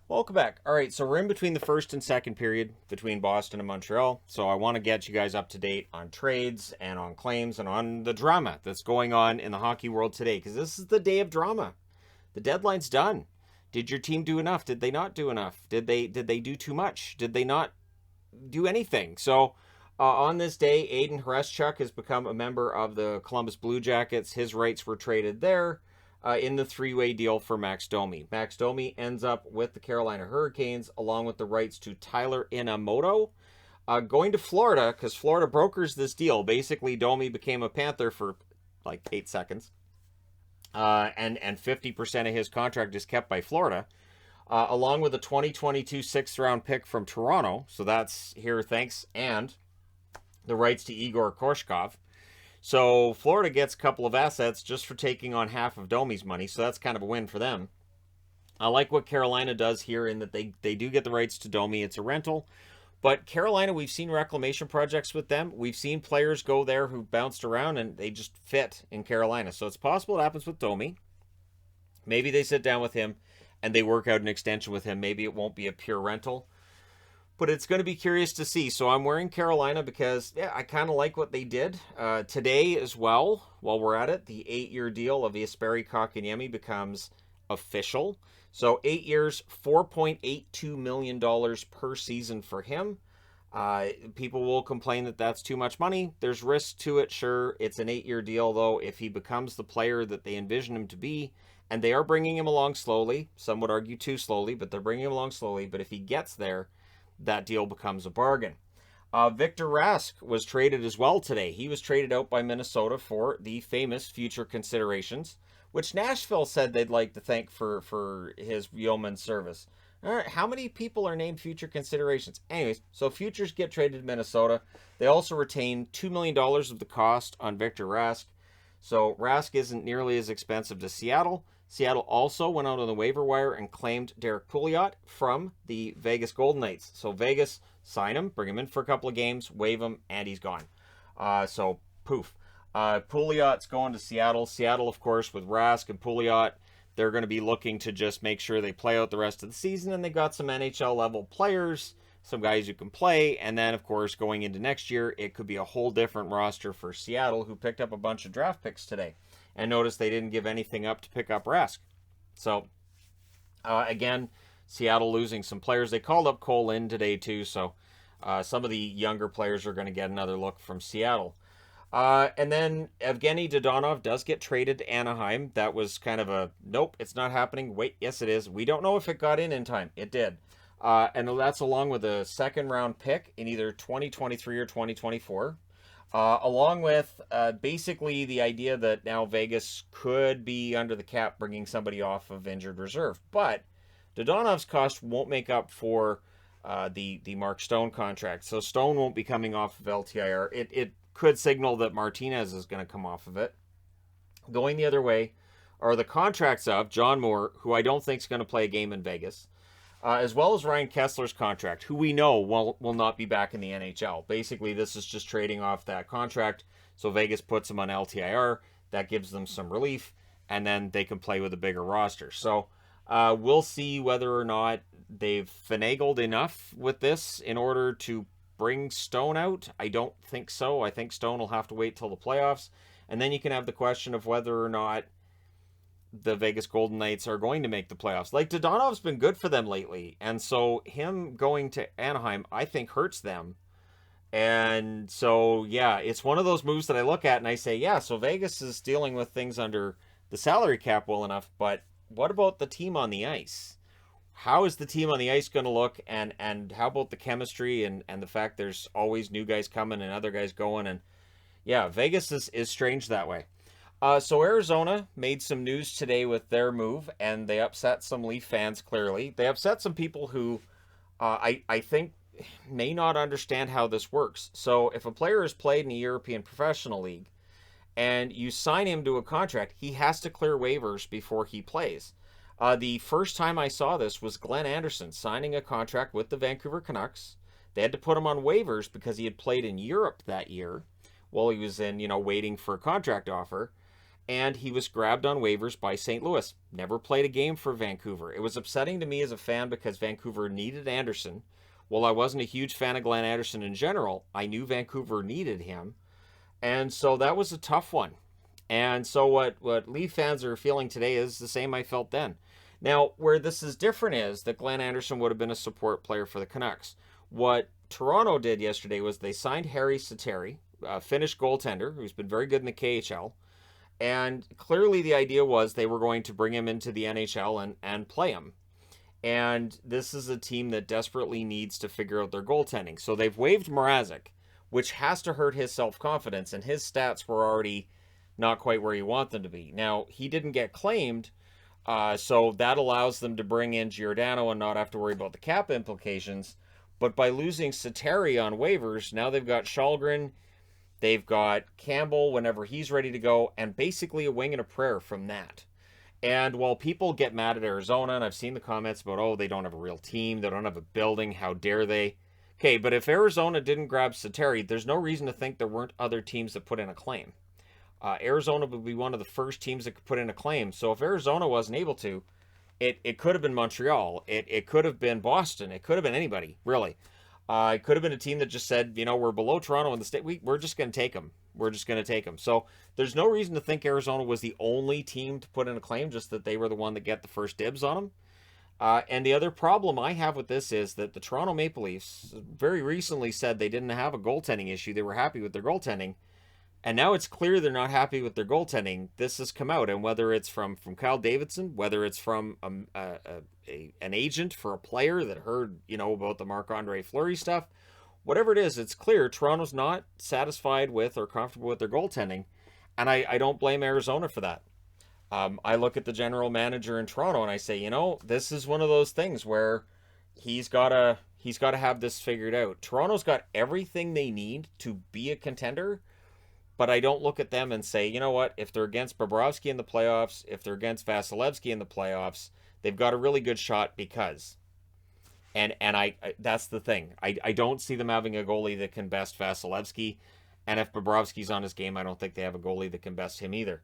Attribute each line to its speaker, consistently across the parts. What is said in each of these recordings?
Speaker 1: Welcome back. All right, so we're in between the first and second period between Boston and Montreal. So I want to get you guys up to date on trades and on claims and on the drama that's going on in the hockey world today, because this is the day of drama. The deadline's done. Did your team do enough? Did they not do enough? Did they do too much? Did they not do anything? So on this day, Aiden Hreschuk has become a member of the Columbus Blue Jackets. His rights were traded there in the three-way deal for Max Domi. Max Domi ends up with the Carolina Hurricanes, along with the rights to Tyler Inamoto, going to Florida, because Florida brokers this deal. Basically, Domi became a Panther for like 8 seconds, and 50% of his contract is kept by Florida, along with a 2022 sixth-round pick from Toronto. So that's here, thanks, and the rights to Igor Korshkov. So Florida gets a couple of assets just for taking on half of Domi's money, so that's kind of a win for them. I like what Carolina does here in that they do get the rights to Domi. It's a rental. But Carolina, we've seen reclamation projects with them. We've seen players go there who bounced around and they just fit in Carolina. So it's possible it happens with Domi. Maybe they sit down with him and they work out an extension with him. Maybe it won't be a pure rental. But it's going to be curious to see. So I'm wearing Carolina because, yeah, I kind of like what they did. Today as well, while we're at it, the 8-year deal of Jesperi Kotkaniemi becomes official. So 8 years, $4.82 million per season for him. People will complain that that's too much money. There's risk to it, sure. It's an 8-year deal, though. If he becomes the player that they envision him to be, and they are bringing him along slowly, some would argue too slowly, but they're bringing him along slowly. But if he gets there, that deal becomes a bargain. Victor Rask was traded as well today. He was traded out by Minnesota for the famous future considerations, which Nashville said they'd like to thank for his yeoman service. All right, how many people are named future considerations? Anyways, so futures get traded to Minnesota. They also retain $2 million of the cost on Victor Rask. So Rask isn't nearly as expensive to Seattle. Seattle also went out on the waiver wire and claimed Derek Pouliot from the Vegas Golden Knights. So Vegas, sign him, bring him in for a couple of games, waive him, and he's gone. So poof. Pouliot's going to Seattle. Seattle, of course, with Rask and Pouliot, they're going to be looking to just make sure they play out the rest of the season, and they got some NHL level players, some guys who can play, and then, of course, going into next year, it could be a whole different roster for Seattle, who picked up a bunch of draft picks today. And notice they didn't give anything up to pick up Rask. So, again, Seattle losing some players. They called up Cole in today, too, so some of the younger players are going to get another look from Seattle. And then Evgeny Dadonov does get traded to Anaheim. That was kind of a, nope, it's not happening. Wait, yes, it is. We don't know if it got in time. It did. And that's along with a second-round pick in either 2023 or 2024. Along with basically the idea that now Vegas could be under the cap bringing somebody off of injured reserve. But Dadonov's cost won't make up for the Mark Stone contract. So Stone won't be coming off of LTIR. It could signal that Martinez is going to come off of it. Going the other way are the contracts of John Moore, who I don't think is going to play a game in Vegas, as well as Ryan Kessler's contract, who we know will not be back in the NHL. Basically, this is just trading off that contract. So Vegas puts them on LTIR. That gives them some relief, and then they can play with a bigger roster. So we'll see whether or not they've finagled enough with this in order to bring Stone out. I don't think so. I think Stone will have to wait till the playoffs. And then you can have the question of whether or not the Vegas Golden Knights are going to make the playoffs. Like, Dadonov's been good for them lately, and so him going to Anaheim, I think, hurts them. And so, yeah, it's one of those moves that I look at and I say, yeah, so Vegas is dealing with things under the salary cap well enough, but what about the team on the ice? How is the team on the ice going to look, and how about the chemistry and the fact there's always new guys coming and other guys going? And yeah, Vegas is strange that way. So Arizona made some news today with their move, and they upset some Leaf fans, clearly. They upset some people who I think may not understand how this works. So if a player has played in a European Professional League and you sign him to a contract, he has to clear waivers before he plays. The first time I saw this was Glenn Anderson signing a contract with the Vancouver Canucks. They had to put him on waivers because he had played in Europe that year while he was in, waiting for a contract offer. and he was grabbed on waivers by St. Louis. Never played a game for Vancouver. It was upsetting to me as a fan because Vancouver needed Anderson. While I wasn't a huge fan of Glenn Anderson in general, I knew Vancouver needed him. And so that was a tough one. And so what Leaf fans are feeling today is the same I felt then. Now, where this is different is that Glenn Anderson would have been a support player for the Canucks. What Toronto did yesterday was they signed Harry Sateri, a Finnish goaltender who's been very good in the KHL. And clearly the idea was they were going to bring him into the NHL and play him. And this is a team that desperately needs to figure out their goaltending. So they've waived Mrazek, which has to hurt his self-confidence. And his stats were already not quite where you want them to be. Now, he didn't get claimed, so that allows them to bring in Giordano and not have to worry about the cap implications. But by losing Sateri on waivers, now they've got Shalgren, they've got Campbell whenever he's ready to go, and basically a wing and a prayer from that. And while people get mad at Arizona, and I've seen the comments about, oh, they don't have a real team, they don't have a building, how dare they? Okay, but if Arizona didn't grab Sateri, there's no reason to think there weren't other teams that put in a claim. Arizona would be one of the first teams that could put in a claim. So if Arizona wasn't able to, it could have been Montreal. It could have been Boston. It could have been anybody, really. It could have been a team that just said, we're below Toronto in the state. We're just going to take them. We're just going to take them. So there's no reason to think Arizona was the only team to put in a claim, just that they were the one that get the first dibs on them. And the other problem I have with this is that the Toronto Maple Leafs very recently said they didn't have a goaltending issue. They were happy with their goaltending. And now it's clear they're not happy with their goaltending. This has come out, and whether it's from Kyle Davidson, whether it's from an agent for a player that heard about the Marc-Andre Fleury stuff, whatever it is, it's clear Toronto's not satisfied with or comfortable with their goaltending, and I don't blame Arizona for that. I look at the general manager in Toronto and I say, this is one of those things where he's got to have this figured out. Toronto's got everything they need to be a contender. But I don't look at them and say, you know what, if they're against Bobrovsky in the playoffs, if they're against Vasilevsky in the playoffs, they've got a really good shot because. And I that's the thing. I don't see them having a goalie that can best Vasilevsky. And if Bobrovsky's on his game, I don't think they have a goalie that can best him either.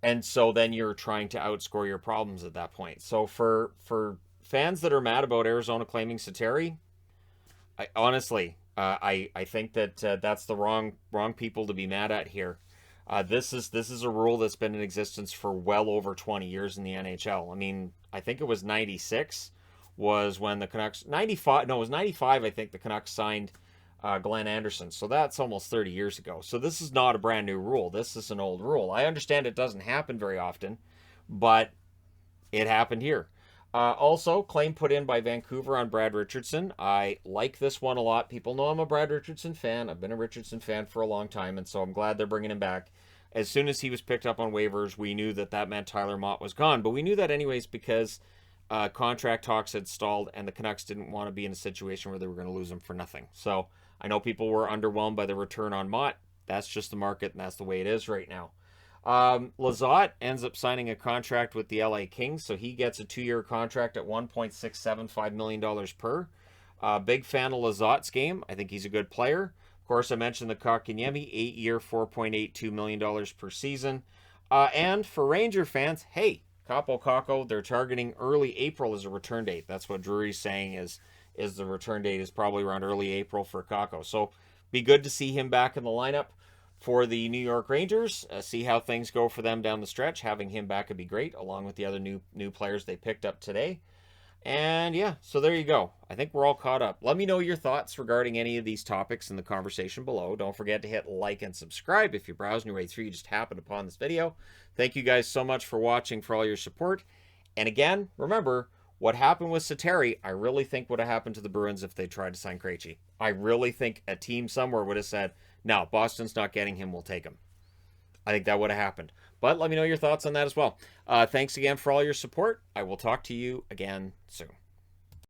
Speaker 1: And so then you're trying to outscore your problems at that point. So for fans that are mad about Arizona claiming Sateri, honestly, I think that that's the wrong people to be mad at here. This is a rule that's been in existence for well over 20 years in the NHL. I mean, I think it was 96 was when the Canucks, 95, no, it was 95, I think the Canucks signed Glenn Anderson. So that's almost 30 years ago. So this is not a brand new rule. This is an old rule. I understand it doesn't happen very often, but it happened here. Also, claim put in by Vancouver on Brad Richardson. I like this one a lot. People know I'm a Brad Richardson fan. I've been a Richardson fan for a long time, and so I'm glad they're bringing him back. As soon as he was picked up on waivers, we knew that meant Tyler Mott was gone. But we knew that anyways because contract talks had stalled, and the Canucks didn't want to be in a situation where they were going to lose him for nothing. So I know people were underwhelmed by the return on Mott. That's just the market, and that's the way it is right now. Lizotte ends up signing a contract with the LA Kings, so he gets a 2-year contract at $1.675 million per. Big fan of Lizotte's game. I think he's a good player. Of course, I mentioned the Kotkaniemi, 8-year, $4.82 million per season. And for Ranger fans, hey, Capo Caco, they're targeting early April as a return date. That's what Drury's saying is the return date is probably around early April for Caco. So be good to see him back in the lineup for the New York Rangers. See how things go for them down the stretch. Having him back would be great, along with the other new players they picked up today. And yeah, so there you go. I think we're all caught up. Let me know your thoughts regarding any of these topics in the conversation below. Don't forget to hit like and subscribe if you're browsing your way through. You just happened upon this video. Thank you guys so much for watching, for all your support. And again, remember, what happened with Sateri, I really think would have happened to the Bruins if they tried to sign Krejci. I really think a team somewhere would have said, no, Boston's not getting him, we'll take him. I think that would have happened. But let me know your thoughts on that as well. Thanks again for all your support. I will talk to you again soon.